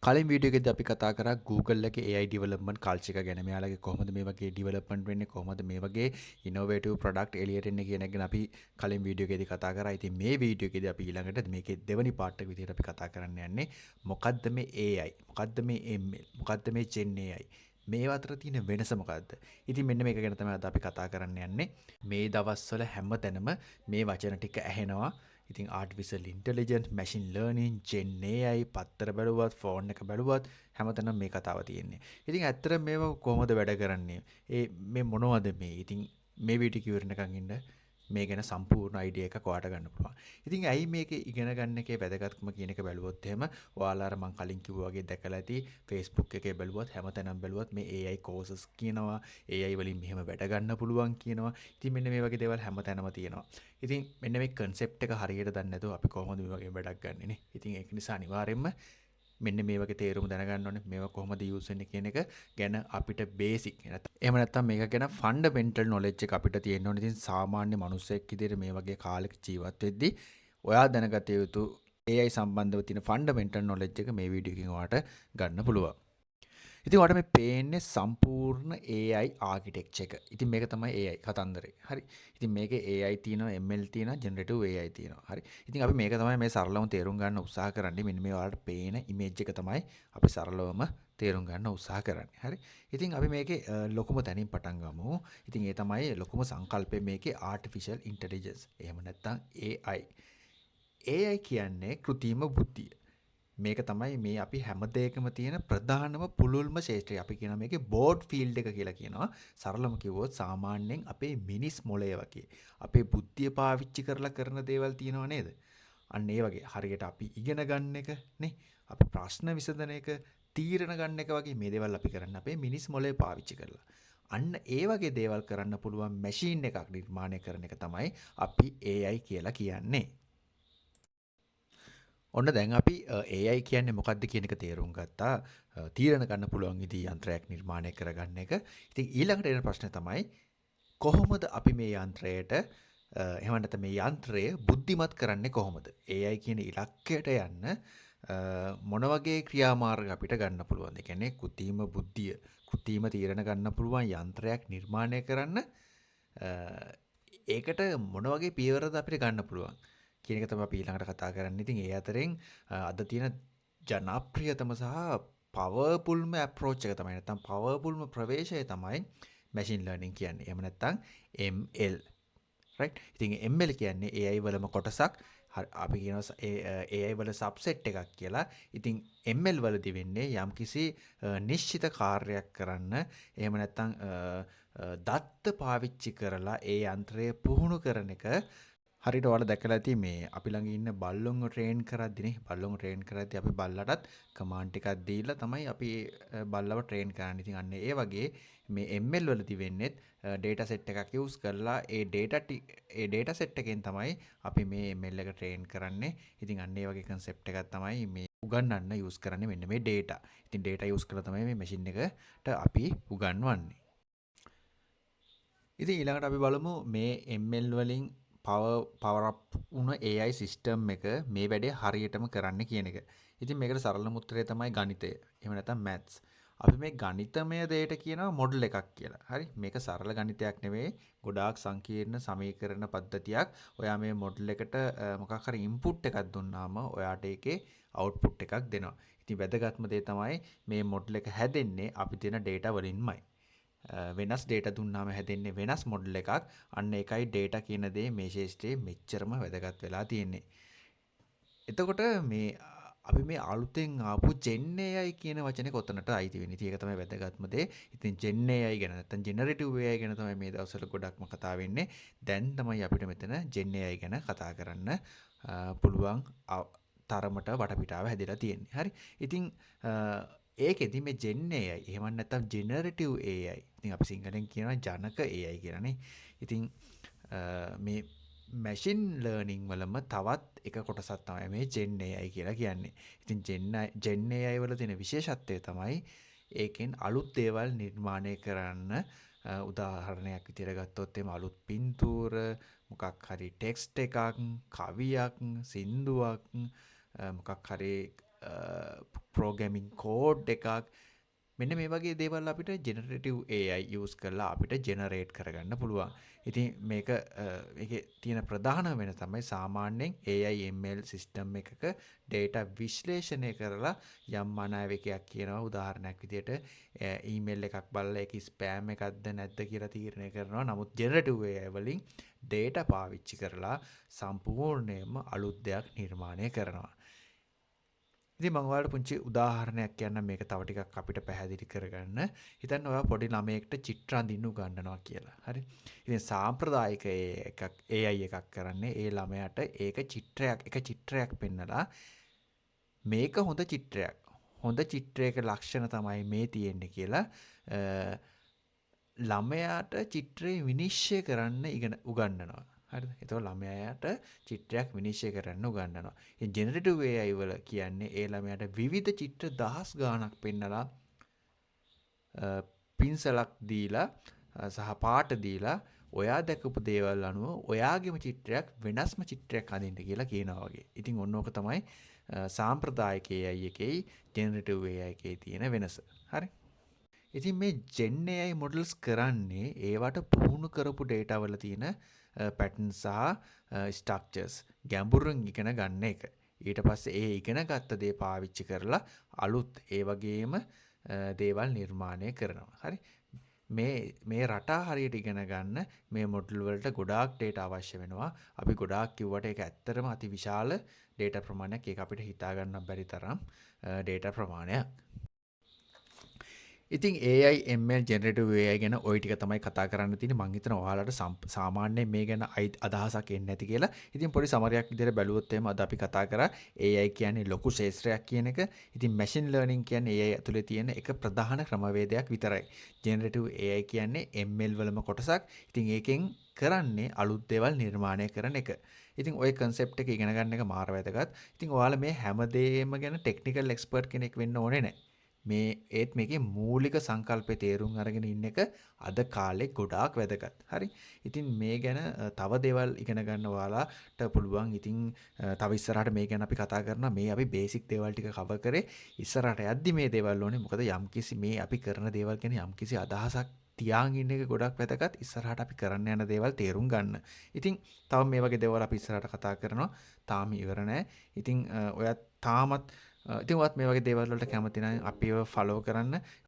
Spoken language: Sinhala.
කලින් වීඩියෝ එකේදී අපි කතා කරා Google එකේ AI development culture එක ගැන. මෙයාලගේ කොහොමද මේ වගේ development වෙන්නේ, කොහොමද මේ වගේ innovative product එළියට එන්නේ කියන එක ගැන අපි කලින් වීඩියෝ එකේදී කතා කරා. ඉතින් මේ වීඩියෝ එකේදී අපි ඊළඟට මේකේ දෙවනි part එක විදිහට අපි කතා කරන්න යන්නේ මොකද්ද මේ AI? මොකද්ද මේ ML? මොකද්ද මේ Gen AI? මේ අතර තියෙන වෙනස මොකද්ද? ඉතින් මෙන්න මේක ගැන තමයි අද අපි කතා කරන්න යන්නේ. මේ දවස්වල හැමතැනම මේ වචන ටික ඇහෙනවා. ඉතින් artificial intelligence, machine learning, gen AI පත්තර බැලුවත්, ෆෝන් එක බැලුවත් හැමතැනම මේ කතාව තියෙන්නේ. ඉතින් ඇත්තට මේව කොහොමද වැඩ කරන්නේ? මේ මොනවද මේ? ඉතින් මේ වීඩියෝ කිවරනකන් ඉන්න මේ ගැන සම්පූර්ණ අයිඩියා එකක් ඔයාලට ගන්න පුළුවන්. ඉතින් ඇයි මේකේ ඉගෙන ගන්න එකේ වැදගත්කම කියන එක බැලුවොත් එහෙම ඔයාලා අර මං කලින් කිව්වා වගේ දැකලා ඇති Facebook එකේ බැලුවත් හැමතැනම බැලුවත් මේ AI courses කියනවා, AI වලින් මෙහෙම වැඩ ගන්න පුළුවන් කියනවා. ඉතින් මෙන්න මේ වගේ දේවල් හැමතැනම තියෙනවා. ඉතින් මෙන්න මේ කන්සෙප්ට් එක හරියට දන්නේ නැතුව අපි කොහොමද මේ වගේ වැඩක් ගන්නෙ නේ. ඉතින් ඒක නිසා අනිවාර්යයෙන්ම මෙන්න මේ වගේ තේරුම දැනගන්න ඕනේ. මේවා කොහොමද යූස් වෙන්නේ කියන එක ගැන අපිට බේසික් එහෙම නැත්නම් මේක ගැන ෆන්ඩමෙන්ටල් නොලෙජ් එක අපිට තියෙන්න ඕනේ. ඉතින් සාමාන්‍ය මිනිස්සෙක් විදිහට මේ වගේ කාලෙක ජීවත් වෙද්දී ඔයා දැනගත යුතු AI සම්බන්ධව තියෙන ෆන්ඩමෙන්ටල් නොලෙජ් එක මේ වීඩියෝ එකෙන් ඔයාලට ගන්න පුළුවන්. ඉතින් ඔයාලට මේ පේන්නේ සම්පූර්ණ AI ආකිටෙක්චර් එක. ඉතින් මේක තමයි AI කතන්දරේ. හරි. ඉතින් මේකේ AI තියෙනවා, ML තියෙනවා, generative AI තියෙනවා. හරි. ඉතින් අපි මේක තමයි මේ සරලවම තේරුම් ගන්න උත්සාහ කරන්නේ. මෙන්න මේ ඔයාලට පේන ඉමේජ් එක තමයි අපි සරලවම තේරුම් ගන්න උත්සාහ කරන්නේ. හරි. ඉතින් අපි මේකේ ලොකුම තැනින් පටන් ගමු. ඉතින් ඒ තමයි ලොකුම සංකල්පය මේකේ artificial intelligence. එහෙම නැත්නම් AI. AI කියන්නේ කෘත්‍රිම බුද්ධිය. මේක තමයි මේ අපි හැමදේකම තියෙන ප්‍රධානම පුළුල්ම ශේෂ්ත්‍රය. අපි කියන මේකේ බෝඩ් ෆීල්ඩ් එක කියලා කියනවා. සරලම කිව්වොත් සාමාන්‍යයෙන් අපේ මිනිස් මොළය වගේ. අපේ බුද්ධිය පාවිච්චි කරලා කරන දේවල් තියෙනව නේද? අන්න ඒ වගේ හරියට අපි ඉගෙන ගන්න එක නේ. අපි ප්‍රශ්න විසඳන එක, තීරණ ගන්න එක වගේ මේ දේවල් අපි කරන්නේ අපේ මිනිස් මොළය පාවිච්චි කරලා. අන්න ඒ වගේ දේවල් කරන්න පුළුවන් මැෂින් එකක් නිර්මාණය කරන එක තමයි අපි AI කියලා කියන්නේ. ඔන්න දැන් අපි AI කියන්නේ මොකක්ද කියන එක තේරුම් ගත්තා. තීරණ ගන්න පුළුවන් විදිහේ යන්ත්‍රයක් නිර්මාණය කරගන්න එක. ඉතින් ඊළඟට එන ප්‍රශ්නේ තමයි කොහොමද අපි මේ යන්ත්‍රයට එහෙම නැත්නම් මේ යන්ත්‍රය බුද්ධිමත් කරන්නේ කොහොමද? AI කියන ඉලක්කයට යන්න මොන වගේ ක්‍රියාමාර්ග අපිට ගන්න පුළුවන්ද? ඒ කියන්නේ කෘත්‍රිම බුද්ධිය, කෘත්‍රිම තීරණ ගන්න පුළුවන් යන්ත්‍රයක් නිර්මාණය කරන්න ඒකට මොන වගේ පියවරද අපිට ගන්න පුළුවන් කියන එක තමයි අපි ඊළඟට කතා කරන්නේ. ඉතින් ඒ අතරින් අද තියෙන ජනප්‍රියතම සහ පවර්ෆුල්ම අප්‍රෝච් එක තමයි නැත්නම් පවර්ෆුල්ම ප්‍රවේශය තමයි මැෂින් ලර්නින් කියන්නේ. එහෙම නැත්නම් ML. රයිට්. ඉතින් ML කියන්නේ AI වලම කොටසක්. අපි කියනවා AI වල සබ්සෙට් එකක් කියලා. ඉතින් ML වලදී වෙන්නේ යම්කිසි නිශ්චිත කාර්යයක් කරන්න එහෙම නැත්නම් දත්ත පාවිච්චි කරලා ඒ යන්ත්‍රය පුහුණු කරන එක හරියට ඔයාලා දැකලා ඇති මේ අපි ළඟ ඉන්න බල්ලොන්ව ට්‍රේන් කරද්දිනේ බල්ලොන්ව ට්‍රේන් කරද්දි අපි බල්ලටත් කමාන්ඩ් ටිකක් දීලා තමයි අපි බල්ලව ට්‍රේන් කරන්නේ. ඉතින් අන්න ඒ වගේ මේ ML වලදී වෙන්නේ data set එකක් යූස් කරලා ඒ data set එකෙන් තමයි අපි මේ ML එක ට්‍රේන් කරන්නේ. ඉතින් අන්න ඒ වගේ concept එකක් තමයි මේ උගන්වන්න යූස් කරන්නේ මෙන්න මේ data. ඉතින් data යූස් කරලා තමයි මේ machine එකට අපි උගන්වන්නේ. ඉතින් ඊළඟට අපි බලමු මේ ML වලින් පවර් අප් වුණ AI සිස්ටම් එක මේ වැඩේ හරියටම කරන්න කියන එක. ඉතින් මේකට සරලම උත්තරය තමයි ගණිතය. එහෙම නැත්නම් maths. අපි මේ ගණිතමය දෙයට කියනවා මොඩල් එකක් කියලා. හරි? මේක සරල ගණිතයක් නෙවෙයි. ගොඩාක් සංකීර්ණ සමීකරණ පද්ධතියක්. ඔයා මේ මොඩල් එකට මොකක් හරි ඉන්පුට් එකක් දුන්නාම ඔයාට ඒකේ අවුට්පුට් එකක් දෙනවා. ඉතින් වැදගත්ම දේ තමයි මේ මොඩල් එක හැදෙන්නේ අපි දෙන data වලින්මයි. වෙනස් ඩේටා දුන්නාම හැදෙන්නේ වෙනස් මොඩල් එකක්. අන්න ඒකයි ඩේටා කියන දේ මේ ශේෂ්ත්‍රයේ මෙච්චරම වැදගත් වෙලා තියෙන්නේ. එතකොට මේ අපි මේ අලුතෙන් ආපු Gen AI කියන වචනේ කොතනට අයිති වෙන්නේ. ඉතින් ඒක තමයි වැදගත්ම දේ. ඉතින් Gen AI ගැන නැත්නම් generative AI ගැන තමයි මේ දවස්වල ගොඩක්ම කතා වෙන්නේ. දැන් තමයි අපිට මෙතන Gen AI ගැන කතා කරන්න පුළුවන් තරමට වටපිටාව හැදිලා තියෙන්නේ. හරි. ඉතින් ඒකෙදි මේ Gen AI එහෙම නැත්නම් generative AI. ඉතින් අපි සිංහලෙන් කියනවා ජනක AI කියලානේ. ඉතින් මේ මැෂින් ලර්නිං වලම තවත් එක කොටසක් තමයි මේ Gen AI කියලා කියන්නේ. ඉතින් Gen AI වල තියෙන විශේෂත්වය තමයි ඒකෙන් අලුත් දේවල් නිර්මාණය කරන්න උදාහරණයක් විදිහට ගත්තොත් එimhe අලුත් පින්තූර මොකක් හරි ටෙක්ස්ට් එකක් කවියක් සින්දුවක් මොකක් හරි ප්‍රෝග්‍රෑමින් කෝඩ් එකක් මෙන්න මේ වගේ දේවල් අපිට ජෙනරේටිව් AI යූස් කරලා අපිට ජෙනරේට් කරගන්න පුළුවන්. ඉතින් මේකේ තියෙන ප්‍රධාන වෙනස තමයි සාමාන්‍යයෙන් AI ML සිස්ටම් එකක data විශ්ලේෂණය කරලා යම් අනාවැකියක් කියනවා උදාහරණයක් විදිහට ඊමේල් එකක් බලලා ඒක ස්පෑම් එකක්ද නැද්ද කියලා තීරණය කරනවා. නමුත් ජෙනරේටිව් AI වලින් data පාවිච්චි කරලා සම්පූර්ණයෙන්ම අලුත් දෙයක් නිර්මාණය කරනවා. ඉතින් මම ඔයාලට පුංචි උදාහරණයක් කියන්නම් මේක තව ටිකක් අපිට පැහැදිලි කරගන්න. හිතන්න ඔයා පොඩි ළමයෙක්ට චිත්‍ර අඳින්න උගන්වනවා කියලා. හරි. ඉතින් සාම්ප්‍රදායික AI එකක් කරන්නේ ඒ ළමයාට එක චිත්‍රයක් පෙන්නලා මේක හොඳ චිත්‍රයක්. හොඳ චිත්‍රයක ලක්ෂණ තමයි මේ තියෙන්නේ කියලා ළමයාට චිත්‍රය විනිශ්චය කරන්න උගන්වනවා. හරිද? එතකොට ළමයාට චිත්‍රයක් විනිශ්චය කරන්න උගන්වනවා. ඉතින් ජෙනරේටිව් AI වල කියන්නේ ඒ ළමයාට විවිධ චිත්‍ර දහස් ගාණක් පෙන්නලා පින්සලක් දීලා සහ පාට දීලා ඔයා දැකපු දේවල් අනුව ඔයාගේම චිත්‍රයක් වෙනස්ම චිත්‍රයක් අඳින්න කියලා කියනවා වගේ. ඉතින් ඔන්න ඕක තමයි සාම්ප්‍රදායික AI එකේ ජෙනරේටිව් AI එකේ තියෙන වෙනස. හරි? ඉතින් මේ Gen AI මොඩල්ස් කරන්නේ ඒවට පුහුණු කරපු data වල තියෙන පැටර්න් සහ ස්ට්‍රක්චර්ස් ගැඹුරින් ඉගෙන ගන්න එක. ඊට පස්සේ ඒ ඉගෙන ගත්ත දේ පාවිච්චි කරලා අලුත් ඒ වගේම දේවල් නිර්මාණය කරනවා. හරි. මේ රටා හරියට ඉගෙන ගන්න මේ මොඩල් වලට ගොඩාක් data අවශ්‍ය වෙනවා. අපි ගොඩාක් කිව්වට ඒක ඇත්තටම අති විශාල data ප්‍රමාණයක්. ඒක අපිට හිතා ගන්න බැරි තරම් data ප්‍රමාණයක්. ඉතින් AI ML ජෙනරේටිව් AI ගැන ওই ටික තමයි කතා කරන්න තියෙන්නේ. මම හිතනවා ඔයාලට සාමාන්‍යයෙන් මේ ගැන අදහසක් එන්නේ නැති කියලා. ඉතින් පොඩි සමරයක් විදිහට බැලුවොත් එහෙම අද අපි කතා කරා AI කියන්නේ ලොකු ශාස්ත්‍රයක් කියන එක. ඉතින් මැෂින් ලර්නින් කියන්නේ AI ඇතුලේ තියෙන එක ප්‍රධාන ක්‍රමවේදයක් විතරයි. ජෙනරේටිව් AI කියන්නේ ML වලම කොටසක්. ඉතින් ඒකෙන් කරන්නේ අලුත් දේවල් නිර්මාණය කරන එක. ඉතින් ওই concept එක ඉගෙන ගන්න එක මාර වැදගත්. ඉතින් ඔයාලා මේ හැමදේම ගැන technical expert කෙනෙක් වෙන්න ඕනේ නැහැ. මේකේ මූලික සංකල්පේ තේරුම් අරගෙන ඉන්න එක අද කාලේ ගොඩාක් වැදගත්. හරි. ඉතින් මේ ගැන තව දේවල් ඉගෙන ගන්න ඔයාලට පුළුවන්. ඉතින් තව ඉස්සරහට මේ ගැන අපි කතා කරනවා. මේ අපි බේසික් දේවල් ටික කවර් කරේ. ඉස්සරහට යද්දි මේ දේවල් ඕනේ. මොකද යම්කිසි මේ අපි කරන දේවල් ගැන යම්කිසි අදහසක් තියාගෙන ඉන්න එක ගොඩක් වැදගත්. ඉස්සරහට අපි කරන්න යන දේවල් තේරුම් ගන්න. ඉතින් තව මේ වගේ දේවල් අපි ඉස්සරහට කතා කරනවා. තාම ඉවර නැහැ. ඉතින් ඔයත් තාමත් ඉතින් ඔයත් මේ වගේ දේවල් වලට කැමති නම් අපිව ෆලෝ කරන්න.